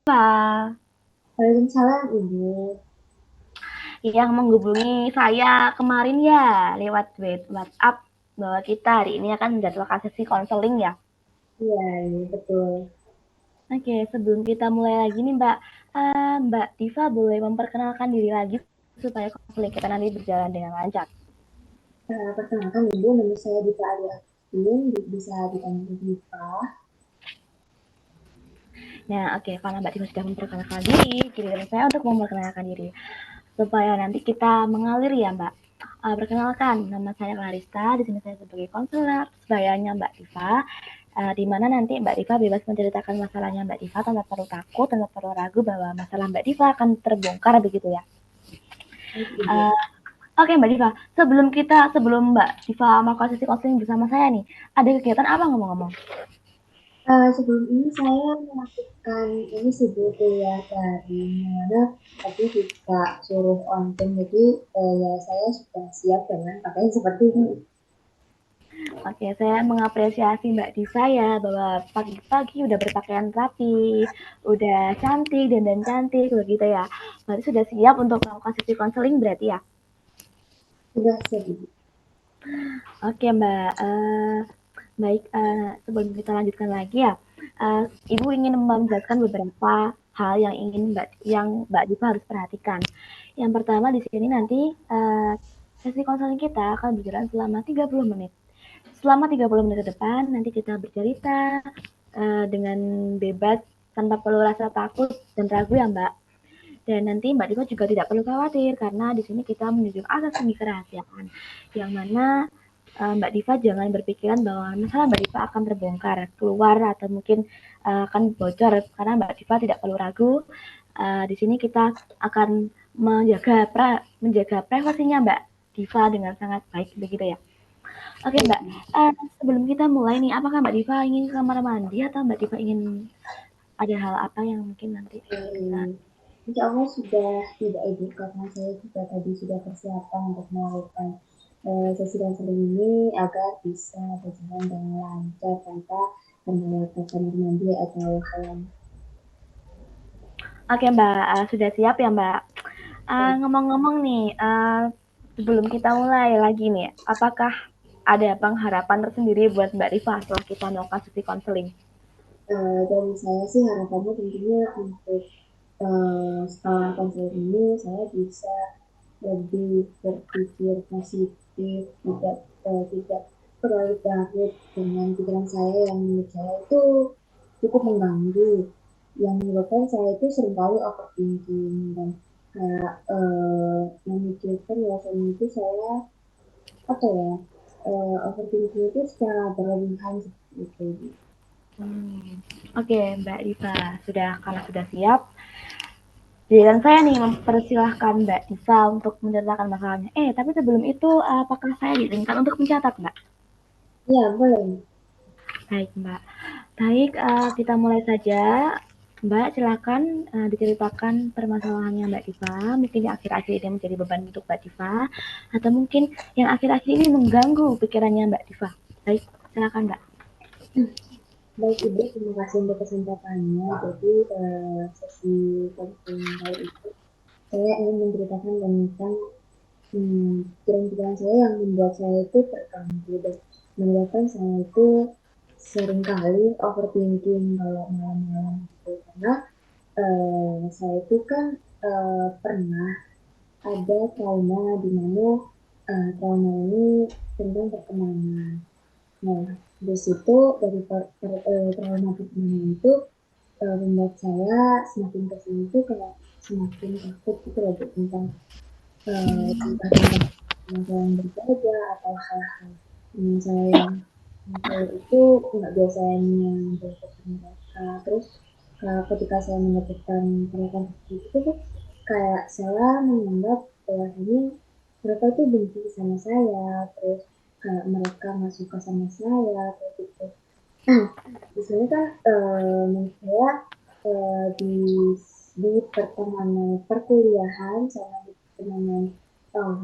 Pak, Waalaikumsalam Ibu. yang menghubungi saya kemarin ya lewat WhatsApp bahwa kita hari ini akan menjadwalkan sesi konseling ya. Iya, iya betul. Oke, sebelum kita mulai lagi nih Mbak, Mbak Diva boleh memperkenalkan diri lagi supaya konseling kita nanti berjalan dengan lancar. Perkenalkan Ibu, nama saya Diva Ariatin, bisa dipanggil Diva. Nah, oke, karena Mbak Diva sudah memperkenalkan diri, giliran saya untuk memperkenalkan diri supaya nanti kita mengalir ya Mbak. Perkenalkan, nama saya Clarista, di sini saya sebagai konselor sebayanya Mbak Diva. Di mana nanti Mbak Diva bebas menceritakan masalahnya Mbak Diva tanpa perlu takut, tanpa perlu ragu bahwa masalah Mbak Diva akan terbongkar begitu ya. Baik Ibu. Uh, Oke Mbak Diva, sebelum Mbak Diva mau sesi konseling bersama saya nih, ada kegiatan apa ngomong-ngomong? Sebelum ini saya melakukan ini sih Bu, kuliah daring, mana tadi juga suruh online, jadi ya saya sudah siap dengan pakaian seperti ini. Oke, saya mengapresiasi Mbak Diva ya bahwa pagi-pagi udah berpakaian rapi, udah cantik dan cantik begitu ya. Berarti sudah siap untuk melakukan sesi konseling berarti ya. Sudah siap Ibu. Oke Mbak, baik, sebelum kita lanjutkan lagi ya, Ibu ingin menjelaskan beberapa hal yang Mbak Diva harus perhatikan. Yang pertama di sini nanti sesi konseling kita akan berjalan selama 30 menit. Selama 30 menit ke depan nanti kita bercerita dengan bebas tanpa perlu rasa takut dan ragu ya Mbak. Dan nanti Mbak Diva juga tidak perlu khawatir karena di sini kita menunjuk asas semi kerahasiaan yang mana Mbak Diva jangan berpikiran bahwa masalah Mbak Diva akan terbongkar keluar atau mungkin akan bocor karena Mbak Diva tidak perlu ragu. Di sini kita akan menjaga privasinya Mbak Diva dengan sangat baik begitu ya. Oke Baik, Mbak, sebelum kita mulai nih, apakah Mbak Diva ingin ke kamar mandi atau Mbak Diva ingin ada hal apa yang mungkin nanti bisa. Insya Allah sudah tidak Ibu, karena saya juga tadi sudah persiapan untuk melakukan sesi konseling ini agar bisa berjalan dengan lancar tanpa kendala kamar mandi atau hal yang Oke Mbak, sudah siap ya Mbak? baik. Ngomong-ngomong nih, sebelum kita mulai lagi nih, apakah ada pengharapan tersendiri buat Mbak Rifa setelah kita melakukan sesi konseling? Dari saya sih harapannya tentunya untuk setelah konseling ini saya bisa lebih berpikir positif, tidak terlalu takut dengan pikiran saya yang menurut saya itu cukup mengganggu, yang menyebabkan saya itu seringkali overthinking dan kayak memikirkan rasanya itu saya apa ya overthinking itu secara berlebihan seperti itu. Oke Mbak Rifa, kalau sudah siap, giliran saya nih mempersilahkan Mbak Diva untuk menceritakan masalahnya. Tapi sebelum itu, apakah saya diizinkan untuk mencatat Mbak? Ya boleh. Baik Mbak. Baik, kita mulai saja. Mbak, silakan diceritakan permasalahannya Mbak Diva. Mungkin yang akhir-akhir ini menjadi beban untuk Mbak Diva, atau mungkin yang akhir-akhir ini mengganggu pikirannya Mbak Diva. Baik, silakan Mbak. Baik Ibu, terima kasih untuk kesempatannya. Jadi sesi konseling kali ini saya ingin menceritakan tentang pikiran-pikiran saya yang membuat saya itu terganggu dan menyebabkan saya itu seringkali overthinking kalau malam-malam gitu. Karena saya itu kan pernah ada trauma di mana trauma ini tentang pertemanan. Nah, di situ dari trauma pertemanan itu membuat saya semakin kesini tuh kayak semakin takut gitu loh Bu, tentang tentang saya yang berbeda atau hal-hal yang saya itu nggak biasanya berdekat mereka. Terus ketika saya mendapatkan perlakuan seperti itu tuh kayak saya menganggap bahwa ini mereka itu benci sama saya, terus kayak mereka nggak suka sama saya kayak gitu. Nah, di sini kan menurut saya di pertemanan perkuliahan sama di pertemanan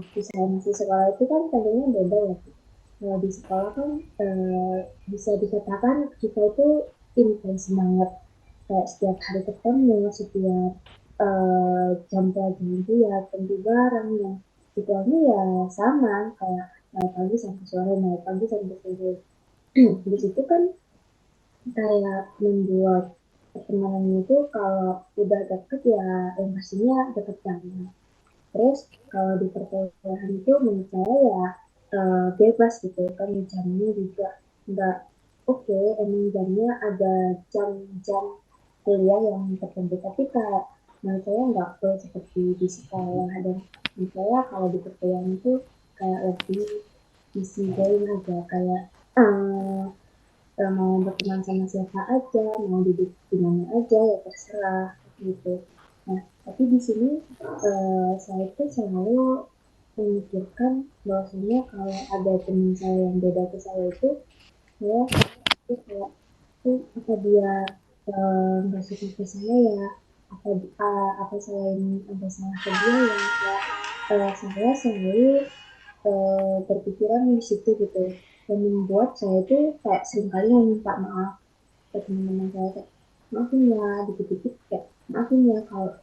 di saya masih sekolah itu kan tentunya beda ya. Kalau di sekolah kan bisa dikatakan kita itu intens banget kayak setiap hari ketemu, setiap jam pelajaran itu ya tentu bareng yang situasinya ya sama kayak mulai pagi sampai sore, mulai pagi sampai sore. Di situ kan kayak membuat pertemanan itu kalau udah deket ya yang pastinya deket banget. Terus kalau di perkuliahan itu menurut saya ya bebas gitu kan jamnya juga nggak oke, emang jamnya ada jam-jam kuliah yang tertentu tapi kayak menurut saya nggak full seperti di sekolah dan menurut saya kalau di perkuliahan itu kayak lebih easy going aja kayak eh, mau berteman sama siapa aja, mau duduk di mana aja ya terserah gitu. Nah, tapi di sini saya tuh selalu memikirkan bahwasanya kalau ada teman saya yang beda ke saya itu, saya itu kayak apa dia nggak suka ke saya ya, apa saya ini ada salah ke dia ya, ya saya selalu berpikiran di situ gitu dan membuat saya tuh kayak seringkali meminta maaf ke teman-teman saya kayak maafin ya dikit-dikit kayak maafin ya kalau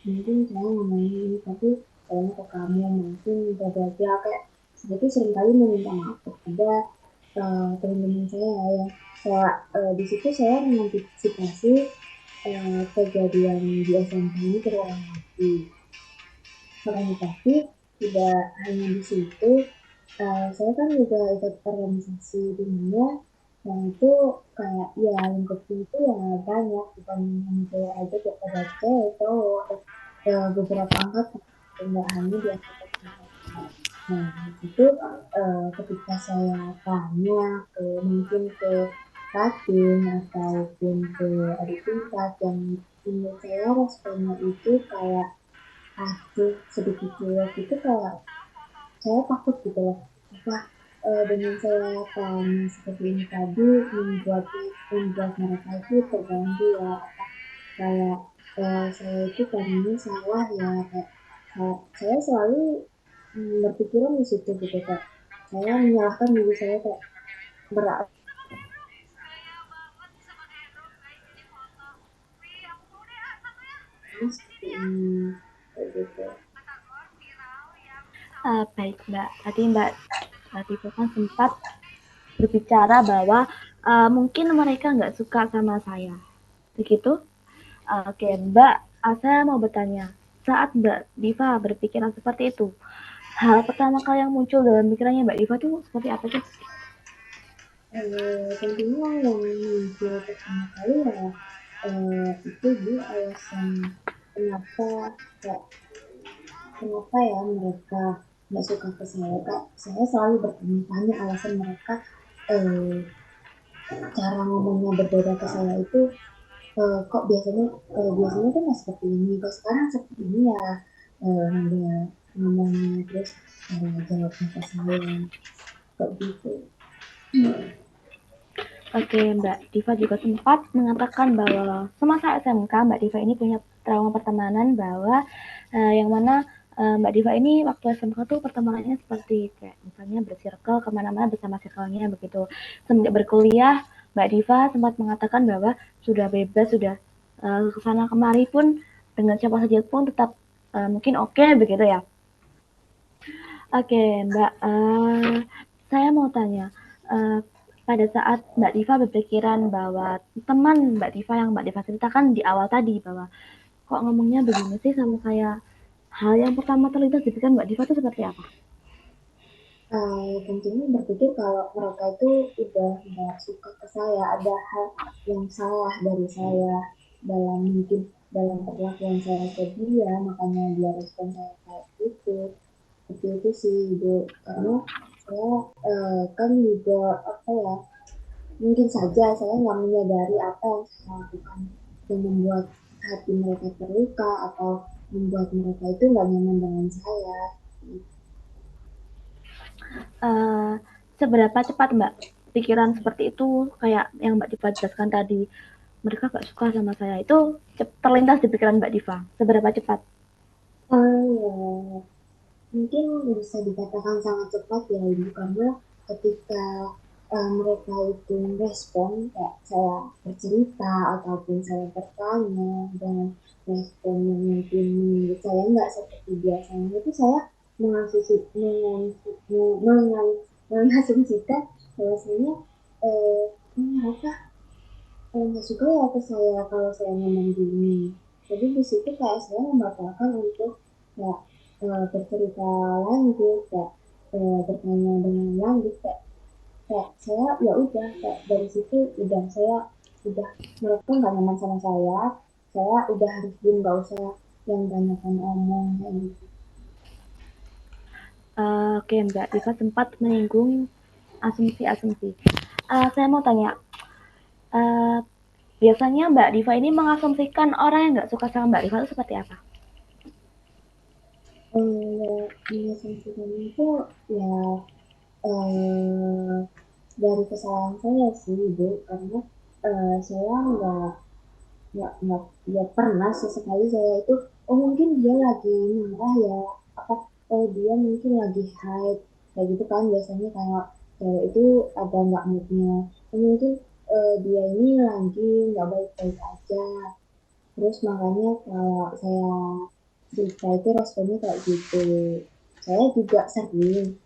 mungkin saya ngomongin ini tapi kayaknya ke kamu maafin bla bla bla kayak saya tuh seringkali meminta maaf kepada teman-teman saya ya kayak di situ saya mengantisipasi kejadian di SMP ini terulang lagi. Akan tetapi tidak hanya di situ, saya kan juga ikut organisasi di mana yang itu kayak ya lingkupnya itu ya banyak bukan hanya cewek aja kayak ada cewek cowok beberapa angkatan nggak hanya di angkatan saya. Nah itu ketika saya tanya ke mungkin ke kating ataupun ke adik tingkat yang menurut saya responnya itu kayak aduh sedikit cuek itu kayak saya takut gitu loh apa dengan saya tanya seperti ini tadi membuat mereka itu terganggu ya apa kayak saya itu tadinya salah ya kayak saya selalu berpikiran di situ gitu kayak saya menyalahkan diri saya kayak berat seperti ini kayak gitu. Baik Mbak, tadi Mbak Latifah kan sempat berbicara bahwa mungkin mereka nggak suka sama saya. Begitu? Oke, Mbak, saya mau bertanya. Saat Mbak Diva berpikiran seperti itu, hal pertama kali yang muncul dalam pikirannya Mbak Diva itu seperti apa sih? Tentunya yang muncul pertama kali ya itu dia alasan kenapa kayak kenapa ya mereka nggak suka ke saya kak saya selalu bertanya-tanya alasan mereka eh, cara ngomongnya berbeda ke saya itu kok biasanya kan nggak seperti ini kok sekarang seperti ini ya dia ngomongnya terus jawabnya ke saya kok gitu. Oke, Mbak Diva juga sempat mengatakan bahwa semasa SMK Mbak Diva ini punya trauma pertemanan bahwa yang mana Mbak Diva ini waktu SMK tuh pertemanannya seperti kayak misalnya bersirkel kemana-mana bersama circle-nya begitu. Semenjak berkuliah Mbak Diva sempat mengatakan bahwa sudah bebas, sudah kesana kemari pun dengan siapa saja pun tetap mungkin oke begitu ya. Oke, Mbak, saya mau tanya, pada saat Mbak Diva berpikiran bahwa teman Mbak Diva yang Mbak Diva ceritakan di awal tadi bahwa kok ngomongnya begini sih sama saya, hal yang pertama terlintas di pikiran Mbak Diva itu seperti apa? Tentunya berpikir kalau mereka itu udah nggak suka ke saya, ada hal yang salah dari saya dalam mungkin dalam perlakuan saya ke dia, makanya dia respon saya kayak gitu. Seperti itu sih, Ibu. Karena saya kan juga apa ya, mungkin saja saya nggak menyadari apa yang saya lakukan yang membuat hati mereka terluka atau membuat mereka itu nggak nyaman dengan saya. Eh, seberapa cepat Mbak pikiran seperti itu kayak yang Mbak Diva jelaskan tadi, mereka gak suka sama saya itu terlintas di pikiran Mbak Diva, seberapa cepat? Mungkin bisa dikatakan sangat cepat ya Ibu karena ketika mereka itu respon kayak saya bercerita ataupun saya bertanya dengan respon yang mungkin menurut saya nggak seperti biasanya itu saya mengasumsikan bahwasanya eh, mereka nggak suka ya ke saya kalau saya ngomong gini. Jadi di situ kayak saya membatalkan untuk kayak bercerita lanjut, kayak bertanya dengan lanjut, kayak saya ya udah kayak dari situ udah saya udah mereka nggak nyaman sama saya udah harus diem nggak usah yang banyakan omong kayak gitu. Oke, Mbak Diva sempat menyinggung asumsi-asumsi. Saya mau tanya, uh, biasanya Mbak Diva ini mengasumsikan orang yang nggak suka sama Mbak Diva itu seperti apa? Ya, mengasumsikan itu ya eh, dari kesalahan saya sih ibu karena saya nggak ya pernah sesekali saya itu oh mungkin dia lagi marah ya apa oh dia mungkin lagi hide kayak gitu kan biasanya kalau cewek itu ada nggak moodnya oh, mungkin dia ini lagi nggak baik-baik aja terus makanya kalau saya cerita itu responnya kayak gitu saya juga sering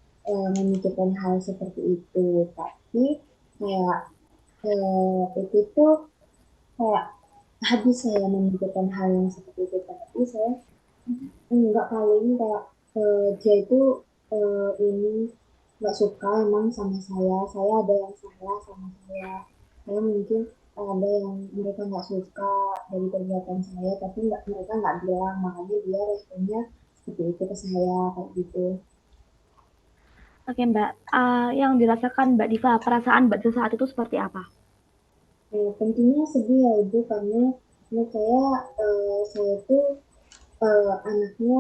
memikirkan hal seperti itu tapi kayak itu tuh kayak habis saya memikirkan hal yang seperti itu tapi saya enggak paling kayak dia itu ini nggak suka emang sama saya ada yang salah sama saya mungkin ada yang mereka nggak suka dari perbuatan saya tapi nggak mereka nggak bilang makanya dia responnya seperti itu ke saya kayak gitu. Oke Mbak, yang dirasakan Mbak Diva, perasaan Mbak Diva saat itu seperti apa? Tentunya sedih ya ibu karena menurut saya tuh anaknya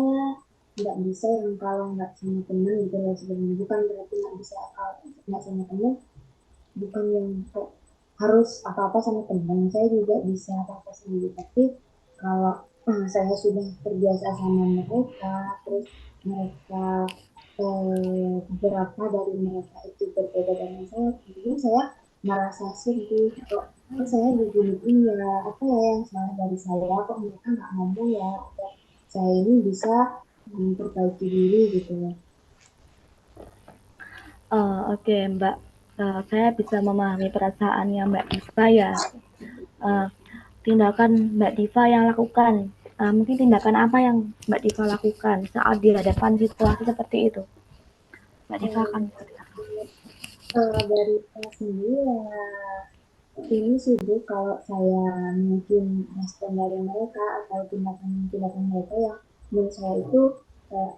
nggak bisa yang kalau nggak sama temen gitu loh sebenarnya bukan berarti nggak bisa kalau nggak sama temen bukan yang kok harus apa-apa sama temen saya juga bisa apa-apa sendiri tapi kalau saya sudah terbiasa sama mereka terus mereka beberapa dari mereka itu berbeda dengan saya kemudian saya merasa sedih kok saya begini ya apa ya yang salah dari saya kok mereka nggak ngomong ya saya ini bisa memperbaiki diri gitu ya. Oke Mbak, saya bisa memahami perasaannya Mbak Diva ya. Uh, Tindakan Mbak Diva yang lakukan, mungkin tindakan apa yang Mbak Diva lakukan saat di hadapan situasi seperti itu? Mbak Diva akan Eh, seperti apa? dari saya sendiri ya ini sih Bu, kalau saya mungkin respon dari mereka atau tindakan-tindakan mereka yang menurut saya itu kayak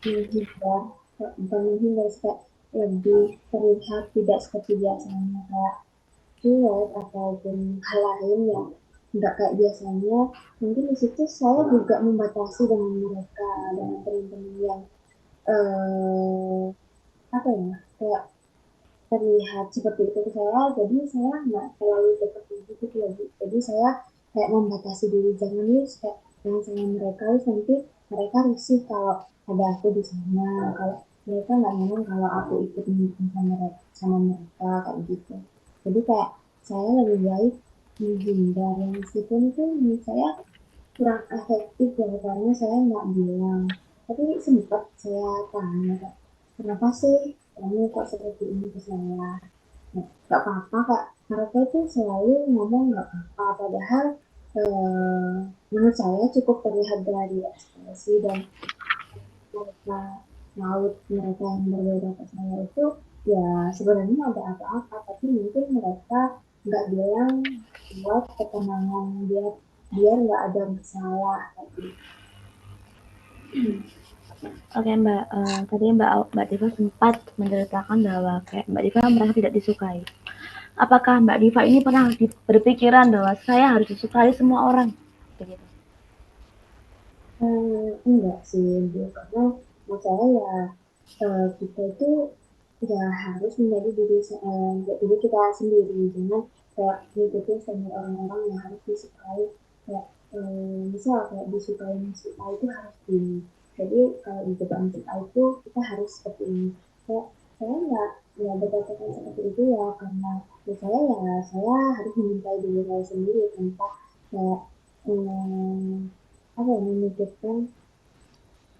menghindar, bukan menghindar, kayak lebih terlihat tidak seperti biasanya kayak cuek ataupun hal lain yang nggak kayak biasanya. Mungkin di situ saya juga membatasi dengan mereka dengan teman-teman yang eh, apa ya kayak terlihat seperti itu ke saya jadi saya nggak terlalu seperti itu lagi jadi saya kayak membatasi diri jangan nih kayak yang sama mereka terus nanti mereka risih kalau ada aku di sana kalau mereka nggak nyaman kalau aku ikut meeting sama mereka kayak gitu jadi kayak saya lebih baik menghindar yang meskipun itu menurut saya kurang efektif ya karena saya nggak bilang tapi sempat saya tanya Kak, kenapa sih kamu kok seperti ini ke saya nggak apa-apa Kak mereka itu selalu ngomong nggak apa-apa padahal eh, menurut saya cukup terlihat dari ekspresi dan mereka laut mereka yang berbeda ke saya itu ya sebenarnya ada apa-apa tapi mungkin mereka nggak bilang buat ketenangan biar nggak ada masalah kayak gitu. Oke Mbak, tadi Mbak Diva sempat menceritakan bahwa kayak Mbak Diva merasa tidak disukai. Apakah Mbak Diva ini pernah berpikiran bahwa saya harus disukai semua orang? Begitu. Enggak sih Bu karena menurut saya ya kita itu ya harus menjadi diri kita sendiri jangan kayak ngikutin standar orang-orang yang harus disukai kayak misal kayak disukai si A itu harus ini jadi kalau di depan si A itu kita harus seperti ini kayak saya nggak Ya berdasarkan seperti itu ya karena saya harus mencintai diri saya sendiri tanpa kayak apa ya memikirkan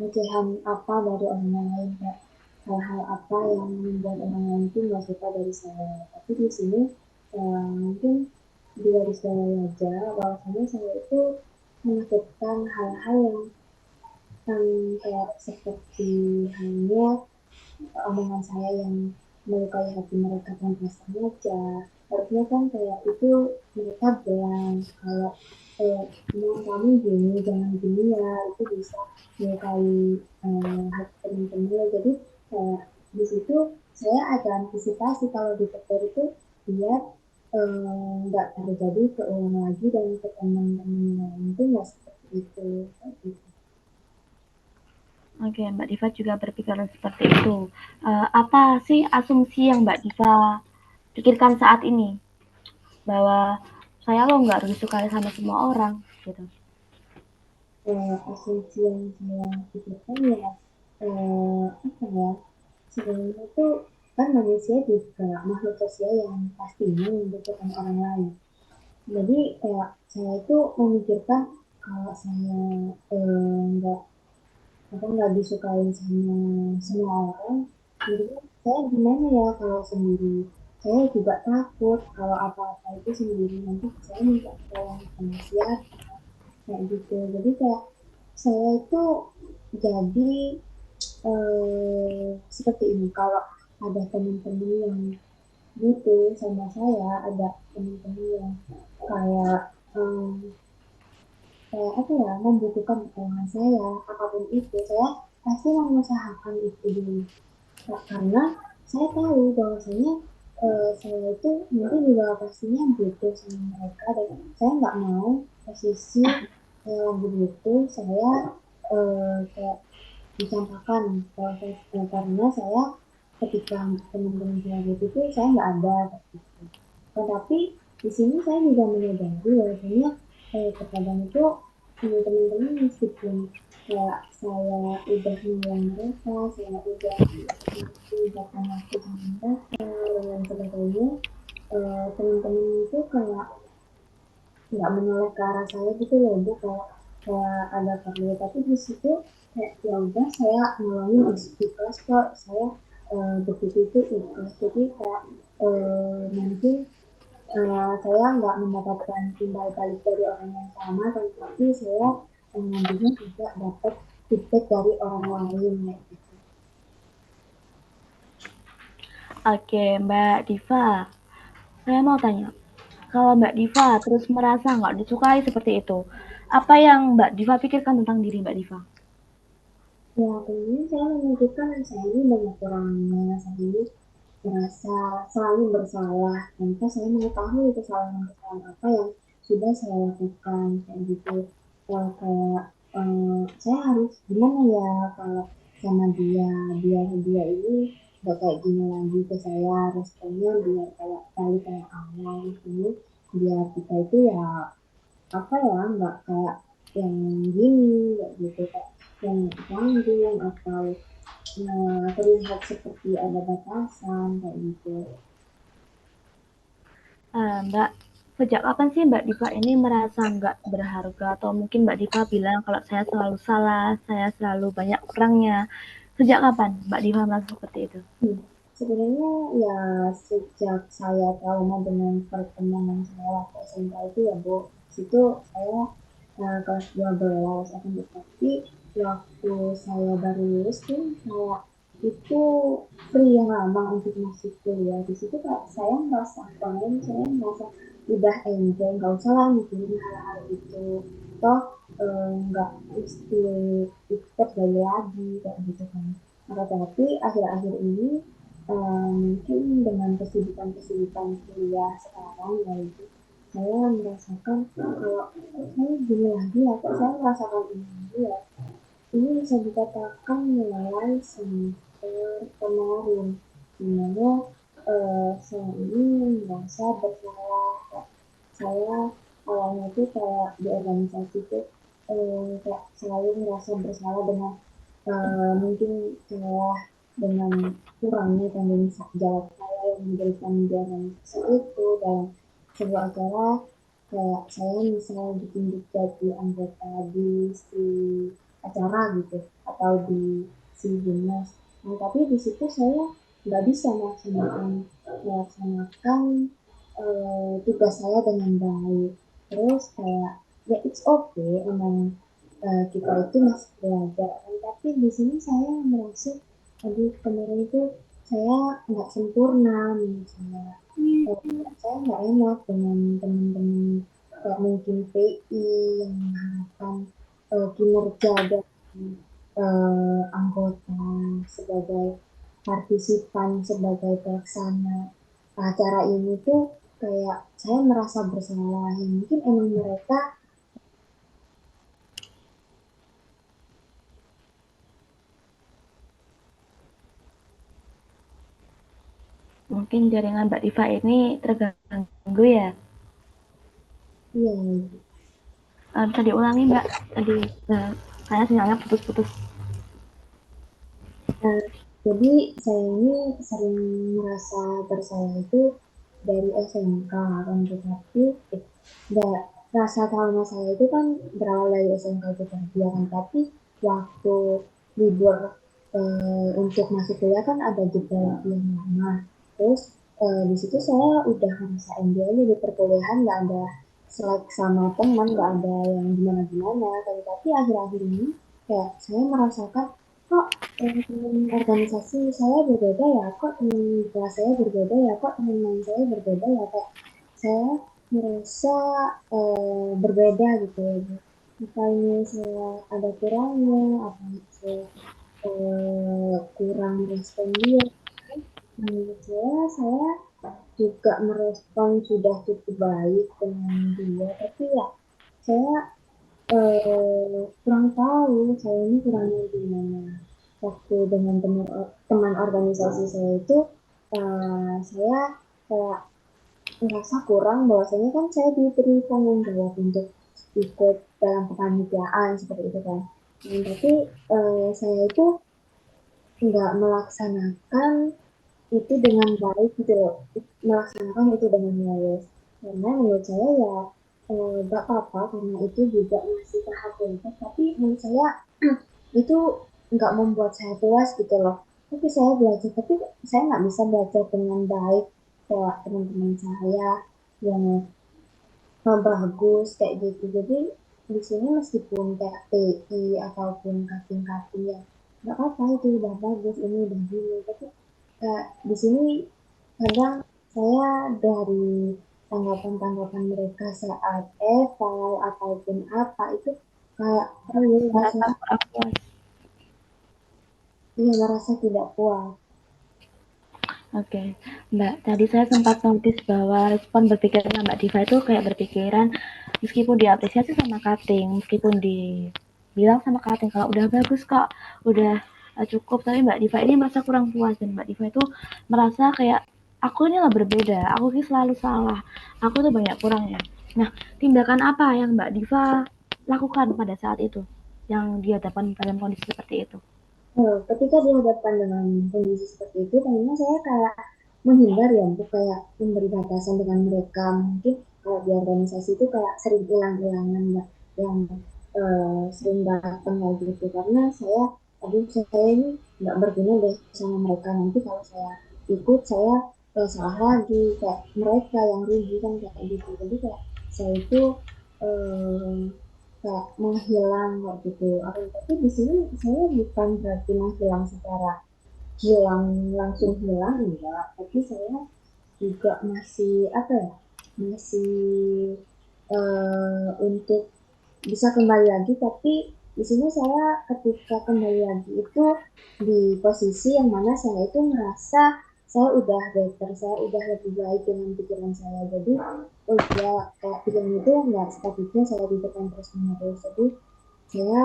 ocehan apa dari orang lain kayak hal-hal apa yang membuat orang lain itu nggak suka dari saya. Tapi di sini mungkin di garis bawah aja bahwasanya saya itu melakukan hal-hal yang kayak seperti halnya omongan saya yang melukai hati mereka tanpa sengaja. Harusnya kan kayak itu mereka bilang kalau kamu gini jangan gini ya itu bisa melukai hati teman-teman. Jadi kayak di situ saya ada antisipasi kalau di sektor itu biar nggak terjadi keulang lagi dan ke teman-teman yang itu nggak seperti itu. Kayak gitu. Oke, Mbak Diva juga berpikiran seperti itu. Apa sih asumsi yang Mbak Diva pikirkan saat ini? Bahwa saya lo nggak harus disukai sama semua orang, gitu. Asumsi yang saya pikirkan ya apa ya sebenarnya itu kan manusia juga makhluk sosial yang pastinya membutuhkan orang lain. Jadi kayak saya itu memikirkan kalau saya nggak apa nggak disukain sama semua orang, jadi saya gimana ya kalau sendiri. Saya juga takut kalau apa-apa itu sendiri nanti saya minta tolong sama siapa kayak gitu. Jadi kayak saya itu jadi seperti ini kalau ada teman-teman yang butuh sama saya ada teman-teman yang kayak kayak apa ya membutuhkan pertolongan saya apapun itu saya pasti mengusahakan itu dulu. Karena saya tahu bahwasanya saya itu nanti juga pastinya butuh sama mereka dan saya nggak mau posisi begitu saya kayak dicampakkan karena saya ketika teman-teman saya itu saya nggak ada gitu. Tetapi di sini saya juga menyadari bahwasanya terkadang itu teman-teman meskipun kayak saya udah nolong mereka, saya udah mengucapkan waktu sama mereka dan sebagainya, teman-teman itu kayak nggak menoleh ke arah saya gitu loh bu kayak ada perlu tapi di situ kayak ya udah saya nolongin ikhlas kok saya begitu itu ikhlas jadi kayak mungkin saya nggak mendapatkan timbal balik dari orang yang sama tapi saya nantinya juga dapat feedback dari orang lain ya gitu. Oke, Mbak Diva, saya mau tanya, kalau Mbak Diva terus merasa nggak disukai seperti itu, apa yang Mbak Diva pikirkan tentang diri Mbak Diva? Ya ini saya menunjukkan saya ini banyak kurangnya saya ini merasa selalu bersalah tanpa saya mengetahui kesalahan-kesalahan apa yang sudah saya lakukan kayak gitu. Kayak saya harus gimana ya kalau sama dia biar dia ini gak kayak gini lagi ke saya responnya biar kayak kali kayak awal ini biar kita itu ya apa ya nggak kayak yang gini kayak gitu kayak yang canggung atau terlihat seperti ada batasan kayak gitu. Mbak, sejak kapan sih Mbak Diva ini merasa nggak berharga atau mungkin Mbak Diva bilang kalau saya selalu salah, saya selalu banyak kurangnya. Sejak kapan Mbak Diva merasa seperti itu? Sebenarnya ya sejak saya trauma dengan pertemanan saya waktu SMA itu ya Bu, situ saya kelas 12 akan tetapi waktu saya baru lulus tuh saya itu free yang lama untuk masuk kuliah di situ kak saya merasa pengen saya merasa udah enjoy nggak usah lah mikirin hal-hal itu toh nggak mesti ikut dari lagi kayak gitu kan. Nah, tapi akhir-akhir ini mungkin dengan kesibukan-kesibukan kuliah sekarang ya itu saya merasakan kalau saya gini lagi ya kok saya merasakan ini lagi ya ini bisa dikatakan mulai semester kemarin dimana saya ini merasa bersalah Kak. Saya awalnya tuh kayak di organisasi itu kayak selalu merasa bersalah dengan mungkin salah dengan kurangnya tanggung jawab saya yang memberikan di organisasi itu dalam sebuah acara kayak saya misalnya ditunjuk jadi anggota di si acara gitu atau di si dinas. Nah, tapi di situ saya nggak bisa melaksanakan tugas saya dengan baik. Terus kayak ya it's okay emang kita itu masih belajar. Tapi di sini saya merasa aduh kemarin itu saya nggak sempurna misalnya saya nggak enak dengan teman-teman kayak mungkin PI yang mengharapkan kinerja dari anggota sebagai partisipan sebagai pelaksana acara ini tuh kayak saya merasa bersalah ya mungkin emang mereka Mungkin jaringan Mbak Diva ini terganggu ya. ya Bisa diulangi Mbak tadi, kayaknya sinyalnya putus-putus. Nah, jadi saya ini sering merasa bersalah itu dari SMK kan tetapi nggak rasa trauma saya itu kan berawal dari SMK itu tadi ya kan tapi waktu libur untuk masuk kuliah kan ada jeda yang lama terus di situ saya udah merasa enjoy aja di perkuliahan nggak ada selek sama teman nggak ada yang gimana-gimana tapi akhir-akhir ini kayak saya merasakan kok teman organisasi saya berbeda ya kok teman kelas saya berbeda ya kok teman saya berbeda ya kok saya merasa berbeda gitu ya apa ini saya ada kurangnya apa saya kurang respon dia menurut saya juga merespon sudah cukup baik dengan dia tapi ya saya kurang tahu saya ini kurangnya gimana waktu dengan teman organisasi saya itu saya kayak merasa kurang bahwasanya kan saya diberi tanggung jawab untuk ikut dalam kepanitiaan seperti itu kan. Tapi saya itu nggak melaksanakan itu dengan baik gitu loh. Melaksanakan itu dengan baik. Karena menurut saya ya nggak apa-apa karena itu juga masih tahap belajar. Tapi menurut saya itu nggak membuat saya puas gitu loh. Tapi saya belajar, tapi saya nggak bisa belajar dengan baik kayak teman-teman saya yang bagus kayak gitu. Jadi di sini meskipun kayak TI ataupun kating-kating ya nggak apa-apa itu udah bagus ini udah gini. Tapi di sini kadang saya dari tanggapan-tanggapan mereka saat eval ataupun apa itu kayak oh ya udah Merasa saya kurang puas. iya merasa tidak puas. Oke, Mbak, tadi saya sempat notice bahwa respon berpikirnya Mbak Diva itu kayak berpikiran meskipun diapresiasi sama cutting, meskipun dibilang sama cutting kalau udah bagus kok, udah cukup, tapi Mbak Diva ini merasa kurang puas dan Mbak Diva itu merasa kayak aku ini lah berbeda, aku ini selalu salah, aku tuh banyak kurangnya. Nah, tindakan apa yang Mbak Diva lakukan pada saat itu, yang di hadapan dalam kondisi seperti itu? Ketika dihadapkan dengan kondisi seperti itu, tentunya saya kayak menghindar ya untuk kayak memberi batasan dengan mereka. Mungkin kalau di organisasi itu kayak sering hilang-hilangan ya, yang sering datang kayak gitu. Karena aduh saya ini nggak berguna deh sama mereka. Nanti kalau saya ikut, saya salah lagi. Kayak mereka yang rugi kan kayak gitu. Jadi kayak saya itu eh, kayak menghilang kayak gitu. Tapi di sini saya bukan berarti menghilang secara hilang langsung hilang enggak, tapi saya juga masih apa ya, masih untuk bisa kembali lagi. Tapi di sini saya ketika kembali lagi itu di posisi yang mana saya itu merasa saya udah better, saya udah lebih baik dengan pikiran saya. Jadi oh ya kayak pikiran itu nggak sepatutnya saya pikirkan terus menerus. Jadi saya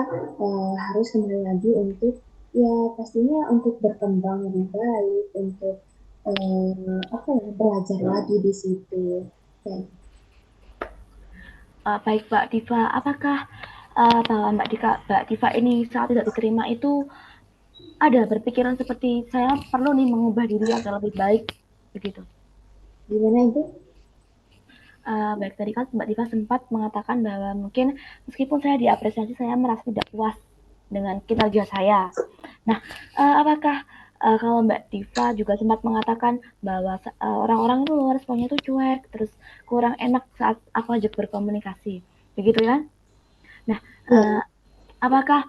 harus kembali lagi untuk ya pastinya untuk berkembang lebih baik untuk apa ya belajar lagi di situ. Dan Baik Mbak Diva, apakah bahwa Mbak Diva ini saat tidak diterima itu ada berpikiran seperti saya perlu nih mengubah diri agar lebih baik begitu. Gimana itu? Baik tadi kan Mbak Diva sempat mengatakan bahwa mungkin meskipun saya diapresiasi, saya merasa tidak puas dengan kinerja saya. Nah, apakah kalau Mbak Diva juga sempat mengatakan bahwa orang-orang itu responnya itu cuek, terus kurang enak saat aku ajak berkomunikasi, begitu ya? Nah, Iya. apakah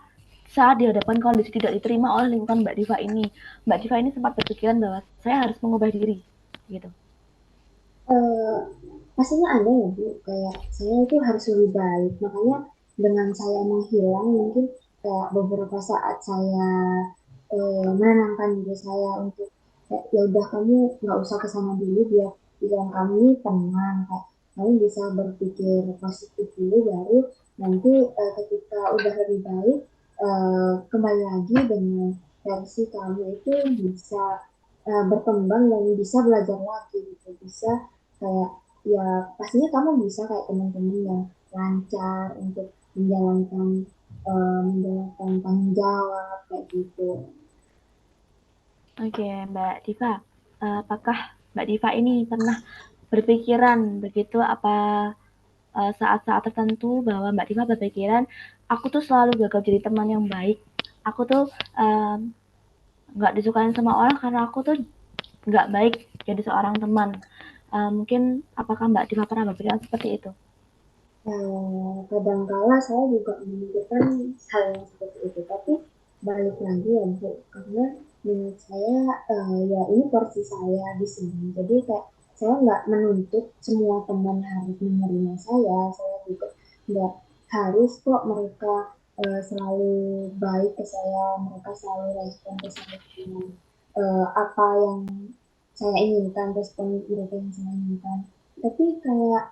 saat di hadapan kondisi tidak diterima oleh lingkungan Mbak Diva ini sempat berpikiran bahwa saya harus mengubah diri, gitu? Eh, pastinya ada ya Bu, kayak saya itu harus lebih baik. Makanya dengan saya menghilang mungkin kayak beberapa saat saya menenangkan diri saya untuk kayak, ya udah kamu nggak usah kesana dulu biar pikiran kamu ini tenang, kayak kamu bisa berpikir positif dulu baru nanti ketika udah lebih baik kembali lagi dengan versi kamu itu bisa berkembang dan bisa belajar lagi gitu, bisa kayak ya pastinya kamu bisa kayak teman-teman yang lancar untuk menjalankan tanggung jawab kayak gitu. Oke, Mbak Diva, apakah Mbak Diva ini pernah berpikiran begitu apa saat-saat tertentu bahwa Mbak Diva berpikiran aku tuh selalu gagal jadi teman yang baik, aku tuh nggak disukain sama orang karena aku tuh nggak baik jadi seorang teman. Mungkin apakah Mbak Diva pernah berpikiran seperti itu? Kadangkala saya juga memikirkan hal yang seperti itu, tapi balik lagi ya Bu, karena menurut saya ya ini porsi saya di sini, jadi kayak saya nggak menuntut semua teman harus menerima saya juga nggak harus kok mereka selalu baik ke saya, mereka selalu respon ke saya dengan apa yang saya inginkan, respon mereka yang saya inginkan. Tapi kayak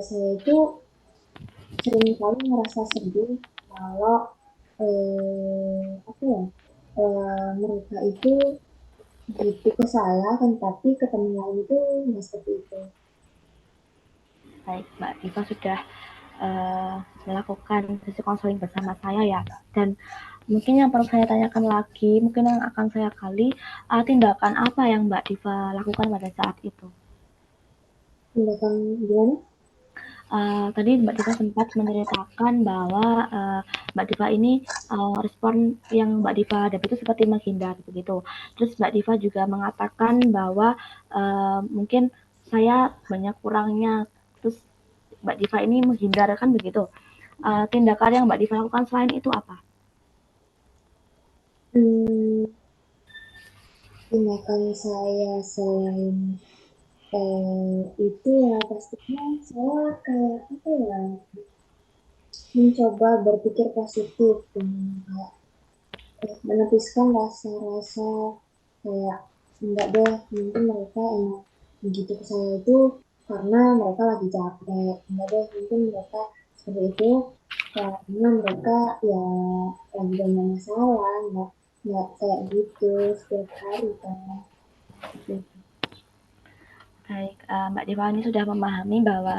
saya itu sering kali merasa sedih kalau apa ya mereka itu gitu ke saya kan tapi ke teman lain itu nggak seperti itu. Baik, Mbak Diva sudah melakukan sesi konseling bersama saya ya. Dan mungkin yang perlu saya tanyakan lagi, mungkin yang akan saya kali, tindakan apa yang Mbak Diva lakukan pada saat itu? Tindakan gimana? Tadi Mbak Diva sempat menceritakan bahwa Mbak Diva ini respon yang Mbak Diva hadapi itu seperti menghindar begitu. Terus Mbak Diva juga mengatakan bahwa mungkin saya banyak kurangnya. Terus Mbak Diva ini menghindar kan begitu. Tindakan yang Mbak Diva lakukan selain itu apa? Hmm, tindakan saya selain itu ya pastinya saya kayak apa ya mencoba berpikir positif dan kayak menepiskan rasa-rasa kayak enggak deh mungkin mereka emang begitu ke saya itu karena mereka lagi capek, enggak deh mungkin mereka seperti itu karena mereka ya lagi banyak masalah, enggak kayak gitu setiap hari kan gitu. Baik, Mbak Diva ini sudah memahami bahwa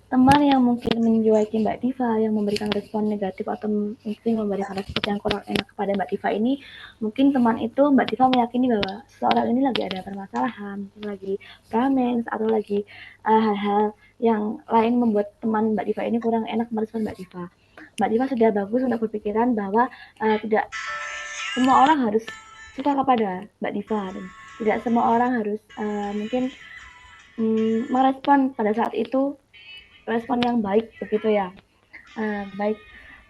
teman yang mungkin mencueki Mbak Diva, yang memberikan respon negatif atau mungkin memberikan respon yang kurang enak kepada Mbak Diva ini, mungkin teman itu Mbak Diva meyakini bahwa seorang ini lagi ada permasalahan, mungkin lagi ramen atau lagi hal-hal yang lain membuat teman Mbak Diva ini kurang enak merespon Mbak Diva. Mbak Diva sudah bagus untuk berpikiran bahwa tidak semua orang harus suka kepada Mbak Diva dan tidak semua orang harus mungkin merespon pada saat itu respon yang baik begitu ya. Baik,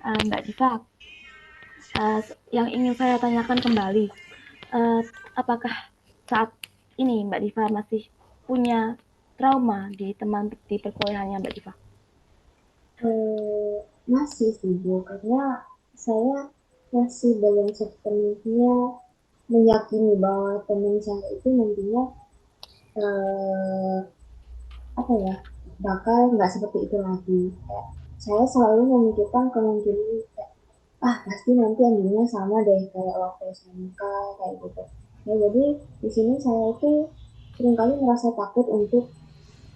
Mbak Diva, yang ingin saya tanyakan kembali, uh, apakah saat ini Mbak Diva masih punya trauma di teman di perkuliahannya Mbak Diva? Masih sih Bu, karena saya masih belum sepenuhnya meyakini bahwa teman saya itu nantinya eh, apa ya bakal nggak seperti itu lagi. Kayak, saya selalu memikirkan kemungkinan kayak, pasti nanti endingnya sama deh kayak waktu SMK kayak gitu. Ya, jadi di sini saya itu seringkali merasa takut untuk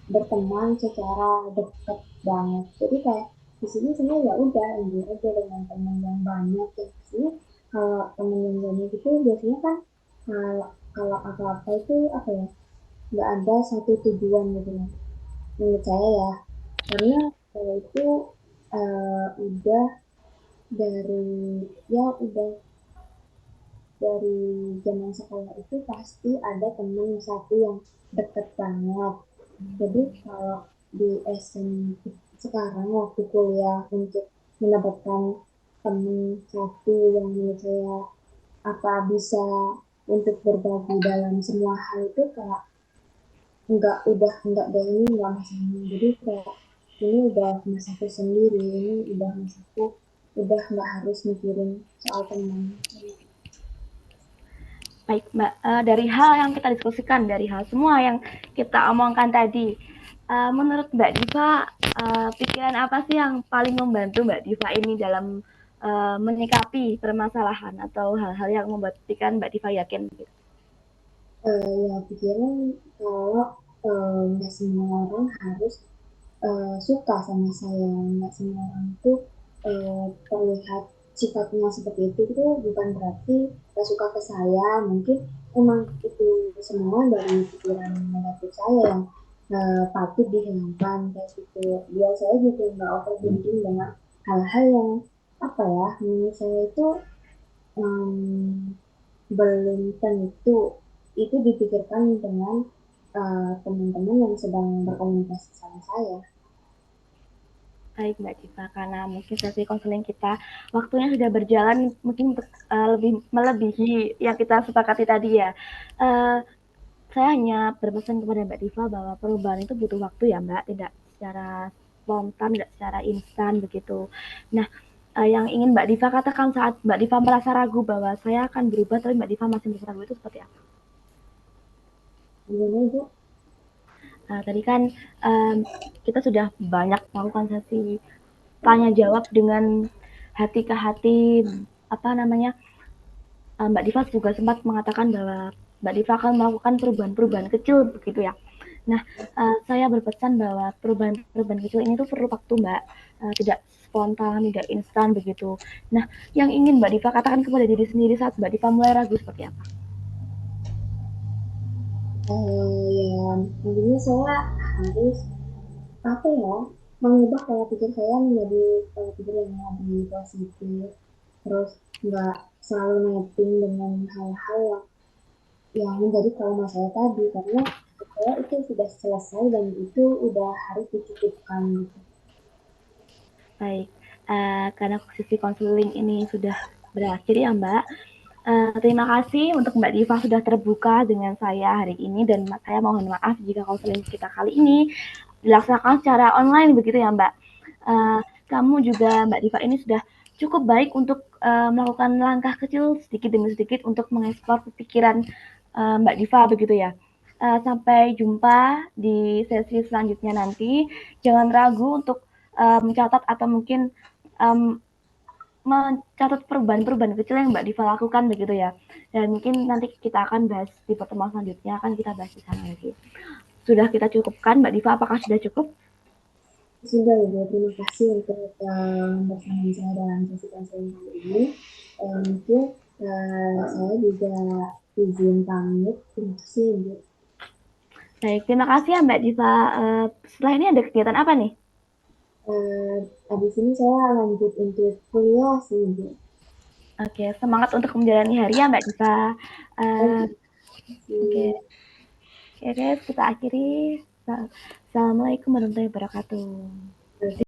berteman secara dekat banget. Jadi kayak di sini saya ya udah enjoy aja dengan teman yang banyak ya di sini kalau temen yang banyak itu biasanya kan kalau kalau apa-apa itu apa ya, nggak ada satu tujuan gitu kan, menurut saya ya, karena saya itu udah dari ya udah dari zaman sekolah itu pasti ada teman satu yang deket banget. Jadi kalau di SMP sekarang waktu kuliah untuk mendapatkan teman satu yang menurut saya apa bisa untuk berbagi dalam semua hal itu kayak udah dari ini nggak masalah. Jadi kayak ini udah masaku sendiri, ini udah masaku, udah nggak harus mikirin soal teman. Baik, Mbak, dari hal yang kita diskusikan, dari hal semua yang kita omongkan tadi, menurut Mbak Diva, pikiran apa sih yang paling membantu Mbak Diva ini dalam menyikapi permasalahan atau hal-hal yang membuat pikiran Mbak Diva yakin gitu? Ya pikiran kalau nggak semua orang harus suka sama saya, nggak semua orang itu terlihat sifatnya seperti itu bukan berarti nggak suka ke saya. Mungkin emang itu semua dari pikiran negatif saya yang patut dihilangkan kayak gitu. Biar saya juga nggak overthinking dengan hal-hal yang apa ya, menurut saya itu um, belum tentu itu dipikirkan dengan teman-teman yang sedang berkomunikasi sama saya. Baik Mbak Diva, karena mungkin sesi konseling kita waktunya sudah berjalan mungkin untuk lebih melebihi yang kita sepakati tadi ya. Uh, saya hanya berpesan kepada Mbak Diva bahwa perubahan itu butuh waktu ya Mbak, tidak secara spontan, tidak secara instan begitu. Nah, yang ingin Mbak Diva katakan saat Mbak Diva merasa ragu bahwa saya akan berubah, tapi Mbak Diva masih merasa ragu itu seperti apa? Gimana itu? Tadi kan um, kita sudah banyak melakukan sesi tanya jawab dengan hati ke hati, apa namanya, Mbak Diva juga sempat mengatakan bahwa Mbak Diva akan melakukan perubahan-perubahan kecil begitu ya. Nah, saya berpesan bahwa perubahan-perubahan kecil ini tuh perlu waktu, Mbak. Tidak spontan, tidak instan begitu. Nah, yang ingin Mbak Diva katakan kepada diri sendiri saat Mbak Diva mulai ragu seperti apa? Ya intinya saya harus apa ya, mengubah pola pikir saya menjadi pola pikir yang lebih positif, terus nggak selalu netting dengan hal-hal yang menjadi trauma saya tadi, karena saya itu sudah selesai dan itu udah harus dicukupkan gitu. Baik, karena sisi konseling ini sudah berakhir ya Mbak. Terima kasih untuk Mbak Diva sudah terbuka dengan saya hari ini dan saya mohon maaf jika konseling kita kali ini dilaksanakan secara online begitu ya Mbak. Uh, Kamu juga Mbak Diva ini sudah cukup baik untuk melakukan langkah kecil sedikit demi sedikit untuk mengeksplor pikiran Mbak Diva begitu ya. Sampai jumpa di sesi selanjutnya nanti. Jangan ragu untuk mencatat atau mungkin um, mencatat perubahan-perubahan kecil yang Mbak Diva lakukan begitu ya. Dan mungkin nanti kita akan bahas di pertemuan selanjutnya akan kita bahas di sana lagi. Sudah kita cukupkan Mbak Diva, apakah sudah cukup? Sudah ya, terima kasih untuk bersama saya dalam sesi konseling kali ini. Mungkin saya juga izin pamit. Terima kasih, Bu. Baik, terima kasih ya Mbak Diva. Setelah ini ada kegiatan apa nih? Habis ini saya lanjut untuk kuliah sih, Bu. Oke, semangat untuk menjalani hari ya Mbak Diva. Oke, Oke, okay. oke, kita akhiri. Assalamualaikum warahmatullahi wabarakatuh.